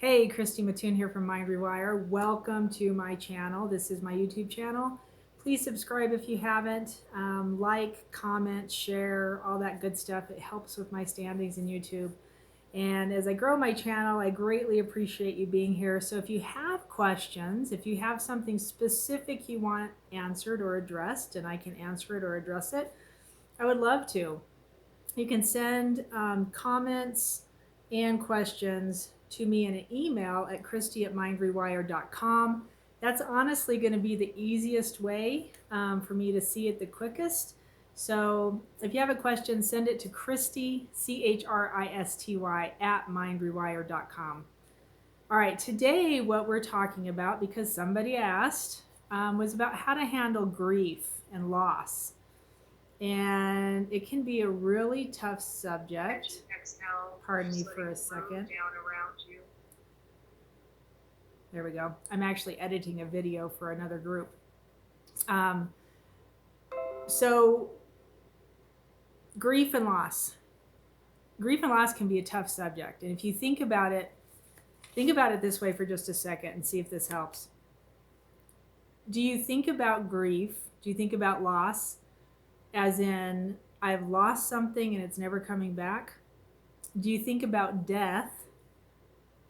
Hey, Christy Mattoon here from Rewire. Welcome to my channel. This is my YouTube channel. Please subscribe if you haven't. Like, comment, share, all that good stuff. It helps with my standings in YouTube. And as I grow my channel, I greatly appreciate you being here. So if you have questions, if you have something specific you want answered or addressed, and I can answer it or address it, I would love to. You can send comments and questions to me in an email at christy@mindrewire.com. That's honestly going to be the easiest way for me to see it the quickest. So if you have a question, send it to Christy, Christy, @mindrewire.com. All right, today what we're talking about, because somebody asked, was about how to handle grief and loss. And it can be a really tough subject. Pardon me for a second. There we go. I'm actually editing a video for another group. So grief and loss. Grief and loss can be a tough subject. And if you think about it this way for just a second and see if this helps. Do you think about grief? Do you think about loss as in I've lost something and it's never coming back? Do you think about death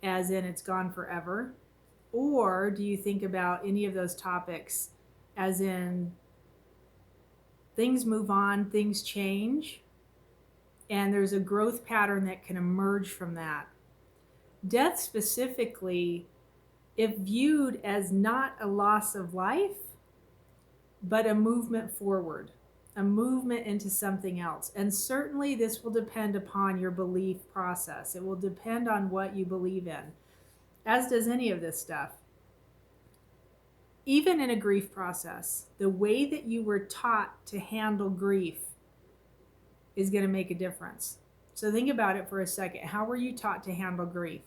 as in it's gone forever? Or do you think about any of those topics as in things move on, things change, and there's a growth pattern that can emerge from that? Death specifically, if viewed as not a loss of life, but a movement forward, a movement into something else. And certainly this will depend upon your belief process. It will depend on what you believe in, as does any of this stuff. Even in a grief process, the way that you were taught to handle grief is going to make a difference. So think about it for a second. How were you taught to handle grief?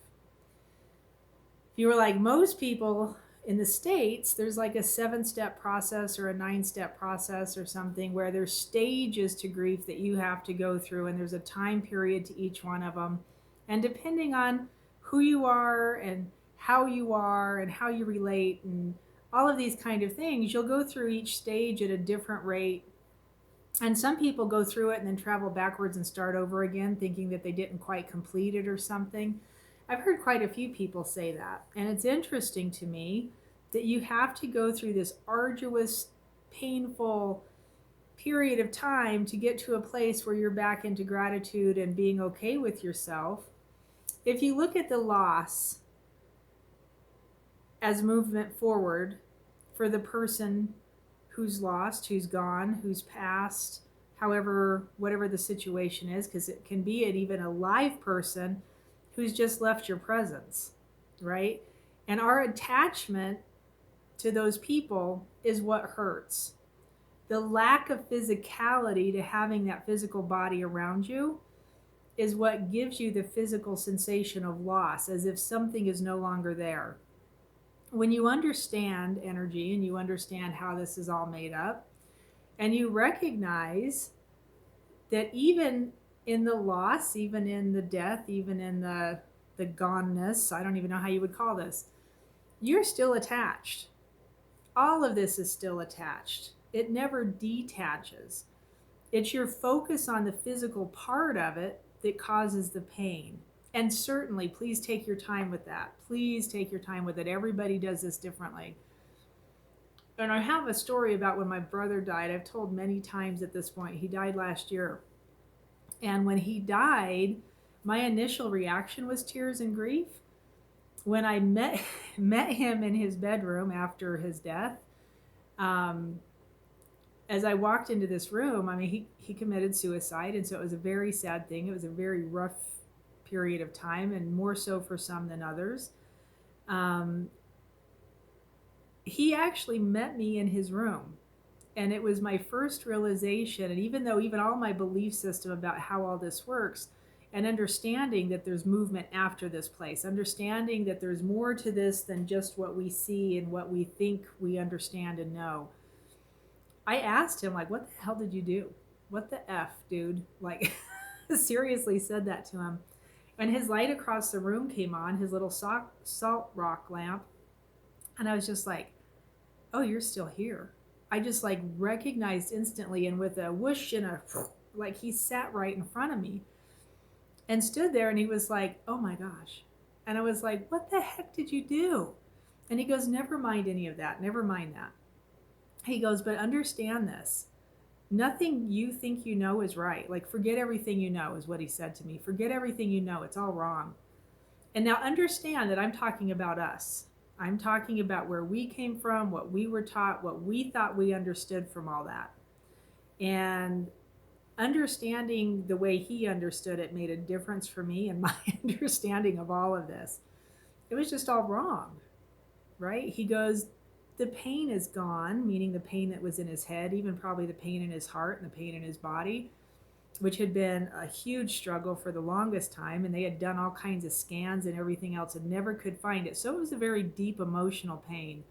If you were like most people in the States, there's like a 7-step process or a 9-step process or something where there's stages to grief that you have to go through, and there's a time period to each one of them. And depending on who you are and how you relate and all of these kind of things, you'll go through each stage at a different rate. And some people go through it and then travel backwards and start over again, thinking that they didn't quite complete it or something. I've heard quite a few people say that. And it's interesting to me that you have to go through this arduous, painful period of time to get to a place where you're back into gratitude and being okay with yourself. If you look at the loss as movement forward for the person who's lost, who's gone, who's passed, however, whatever the situation is, because it can be even a live person who's just left your presence, right? And our attachment to those people is what hurts. The lack of physicality to having that physical body around you is what gives you the physical sensation of loss, as if something is no longer there. When you understand energy and you understand how this is all made up, and you recognize that even in the loss, even in the death, even in the goneness, I don't even know how you would call this, you're still attached. All of this is still attached. It never detaches. It's your focus on the physical part of it that causes the pain. And certainly, please take your time with that. Please take your time with it. Everybody does this differently. And I have a story about when my brother died. I've told many times at this point. He died last year. And when he died, my initial reaction was tears and grief. When I met him in his bedroom after his death, as I walked into this room, I mean, he committed suicide. And so it was a very sad thing. It was a very rough period of time, and more so for some than others. He actually met me in his room, and it was my first realization. And even though all my belief system about how all this works, and understanding that there's movement after this place, understanding that there's more to this than just what we see and what we think we understand and know, I asked him, like, what the hell did you do? What the F, dude? Like, seriously said that to him. And his light across the room came on, his little salt rock lamp. And I was just like, oh, you're still here. I just like recognized instantly, and with a whoosh and a like, he sat right in front of me and stood there, and he was like, oh my gosh. And I was like, what the heck did you do? And he goes, never mind any of that. Never mind that. He goes, but understand this. Nothing you think you know is right. Like, forget everything you know, is what he said to me. Forget everything you know. It's all wrong. And now understand that I'm talking about us. I'm talking about where we came from, what we were taught, what we thought we understood from all that. And understanding the way he understood it made a difference for me and my understanding of all of this. It was just all wrong, right? He goes, the pain is gone, meaning the pain that was in his head, even probably the pain in his heart and the pain in his body, which had been a huge struggle for the longest time. And they had done all kinds of scans and everything else and never could find it. So it was a very deep emotional pain.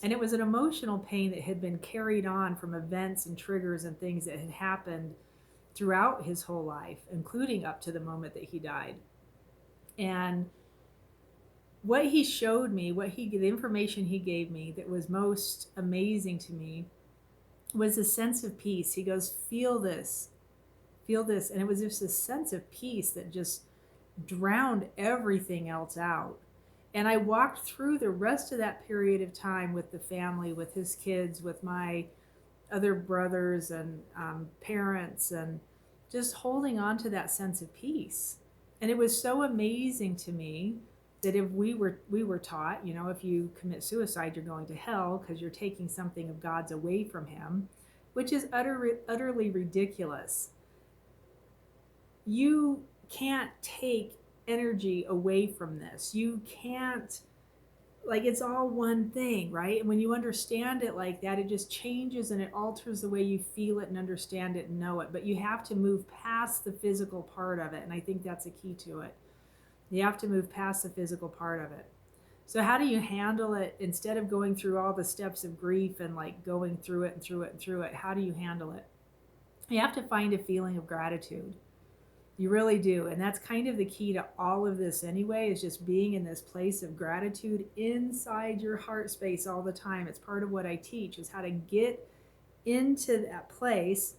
And it was an emotional pain that had been carried on from events and triggers and things that had happened throughout his whole life, including up to the moment that he died. And what he showed me, the information he gave me that was most amazing to me was a sense of peace. He goes, feel this. And it was just a sense of peace that just drowned everything else out. And I walked through the rest of that period of time with the family, with his kids, with my other brothers and parents, and just holding on to that sense of peace. And it was so amazing to me that if we were taught, if you commit suicide, you're going to hell because you're taking something of God's away from him, which is utterly ridiculous. You can't take energy away from this. You can't, like, it's all one thing, right? And when you understand it like that, it just changes and it alters the way you feel it and understand it and know it. But you have to move past the physical part of it. And I think that's a key to it. You have to move past the physical part of it. So how do you handle it instead of going through all the steps of grief and like going through it and through it and through it? How do you handle it? You have to find a feeling of gratitude. You really do. And that's kind of the key to all of this anyway, is just being in this place of gratitude inside your heart space all the time. It's part of what I teach, is how to get into that place,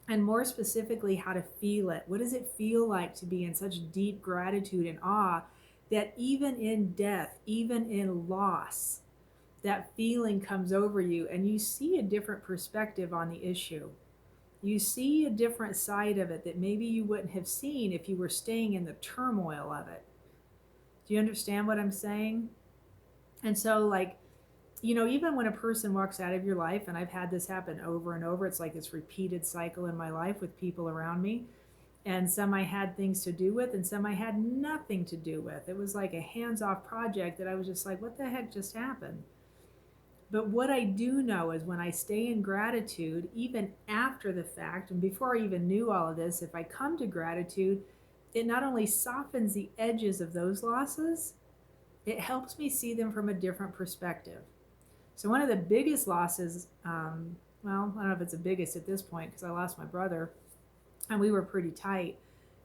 and more specifically, how to feel it. What does it feel like to be in such deep gratitude and awe that even in death, even in loss, that feeling comes over you and you see a different perspective on the issue. You see a different side of it that maybe you wouldn't have seen if you were staying in the turmoil of it. Do you understand what I'm saying? And so, like, even when a person walks out of your life, and I've had this happen over and over, it's like this repeated cycle in my life with people around me. And some I had things to do with, and some I had nothing to do with. It was like a hands-off project that I was just like, what the heck just happened? But what I do know is when I stay in gratitude, even after the fact, and before I even knew all of this, if I come to gratitude, it not only softens the edges of those losses, it helps me see them from a different perspective. So one of the biggest losses, well, I don't know if it's the biggest at this point because I lost my brother and we were pretty tight.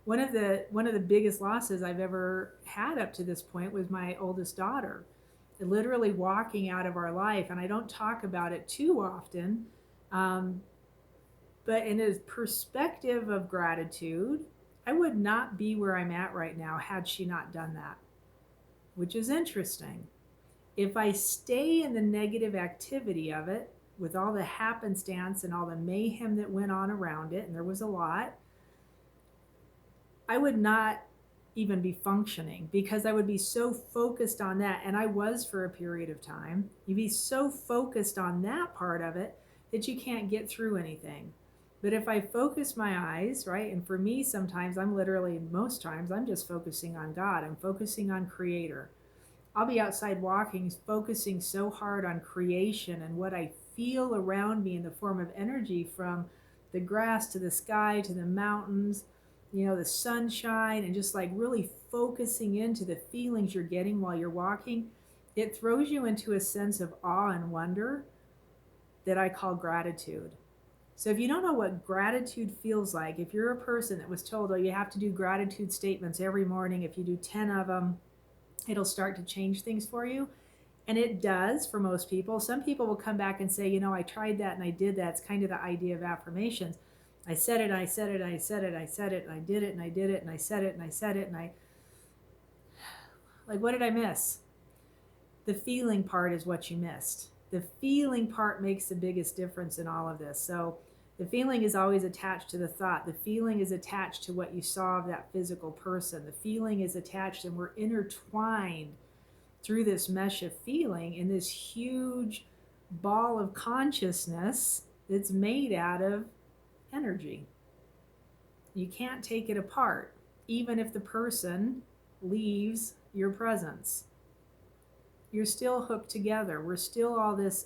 One of the biggest losses I've ever had up to this point was my oldest daughter, literally walking out of our life. And I don't talk about it too often, but in a perspective of gratitude, I would not be where I'm at right now had she not done that, which is interesting. If I stay in the negative activity of it, with all the happenstance and all the mayhem that went on around it, and there was a lot, I would not even be functioning because I would be so focused on that. And I was for a period of time. You'd be so focused on that part of it that you can't get through anything. But if I focus my eyes, right, and for me, sometimes most times, I'm just focusing on God. I'm focusing on Creator. I'll be outside walking, focusing so hard on creation and what I feel around me in the form of energy, from the grass to the sky to the mountains, the sunshine, and just like really focusing into the feelings you're getting while you're walking. It throws you into a sense of awe and wonder that I call gratitude. So if you don't know what gratitude feels like, if you're a person that was told, oh, you have to do gratitude statements every morning, if you do 10 of them, it'll start to change things for you. And it does for most people. Some people will come back and say, you know, I tried that and I did that. It's kind of the idea of affirmations. I said it, I said it, I said it, I said it, and I did it, and I did it, and I said it, and I said it, and I, like, what did I miss? The feeling part is what you missed. The feeling part makes the biggest difference in all of this. So the feeling is always attached to the thought. The feeling is attached to what you saw of that physical person. The feeling is attached, and we're intertwined through this mesh of feeling in this huge ball of consciousness that's made out of energy. You can't take it apart, even if the person leaves your presence. You're still hooked together. We're still all this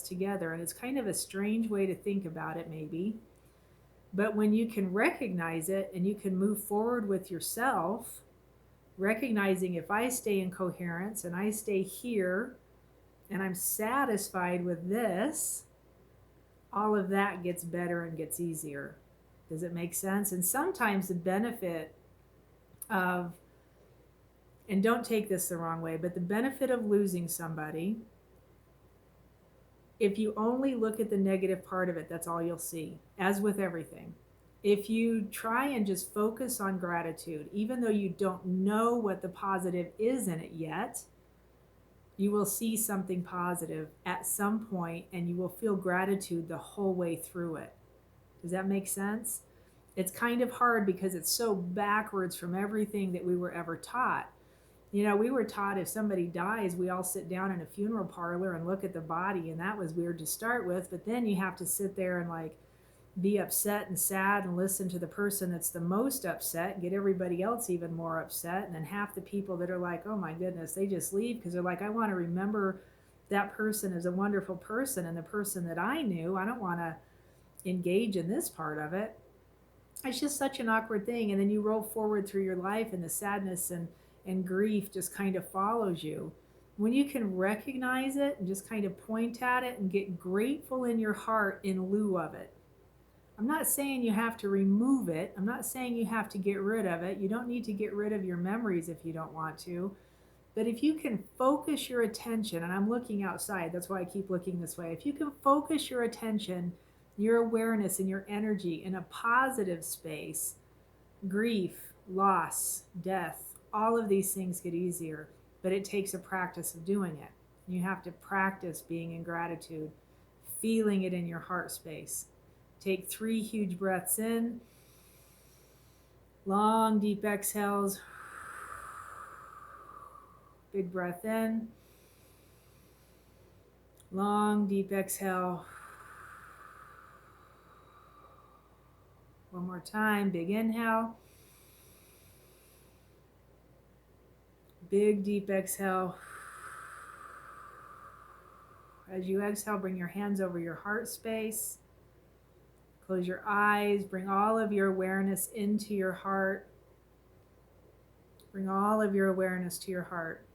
together. And it's kind of a strange way to think about it, maybe. But when you can recognize it and you can move forward with yourself, recognizing if I stay in coherence and I stay here and I'm satisfied with this, all of that gets better and gets easier. Does it make sense? And sometimes the benefit of, and don't take this the wrong way, but the benefit of losing somebody, if you only look at the negative part of it, that's all you'll see, as with everything. If you try and just focus on gratitude, even though you don't know what the positive is in it yet, you will see something positive at some point, and you will feel gratitude the whole way through it. Does that make sense? It's kind of hard because it's so backwards from everything that we were ever taught. You know, we were taught if somebody dies, we all sit down in a funeral parlor and look at the body, and that was weird to start with, but then you have to sit there and like be upset and sad and listen to the person that's the most upset, get everybody else even more upset, and then half the people that are like, oh my goodness, they just leave because they're like, I want to remember that person as a wonderful person, and the person that I knew, I don't want to engage in this part of it. It's just such an awkward thing. And then you roll forward through your life and the sadness and grief just kind of follows you. When you can recognize it and just kind of point at it and get grateful in your heart in lieu of it. I'm not saying you have to remove it. I'm not saying you have to get rid of it. You don't need to get rid of your memories if you don't want to. But if you can focus your attention, and I'm looking outside, that's why I keep looking this way. If you can focus your attention, your awareness, and your energy in a positive space, grief, loss, death, all of these things get easier. But it takes a practice of doing it. You have to practice being in gratitude, feeling it in your heart space. Take 3 huge breaths in, long, deep exhales. Big breath in, long, deep exhale. One more time, big inhale. Big, deep exhale. As you exhale, bring your hands over your heart space. Close your eyes. Bring all of your awareness into your heart. Bring all of your awareness to your heart.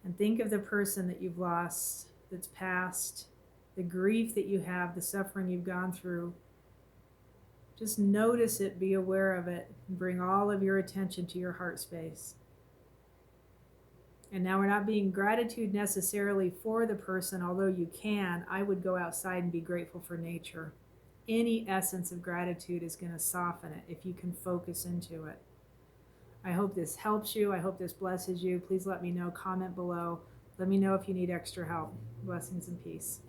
And think of the person that you've lost, that's passed, the grief that you have, the suffering you've gone through. Just notice it, be aware of it, and bring all of your attention to your heart space. And now we're not being gratitude necessarily for the person, although you can. I would go outside and be grateful for nature. Any essence of gratitude is going to soften it if you can focus into it. I hope this helps you. I hope this blesses you. Please let me know. Comment below. Let me know if you need extra help. Blessings and peace.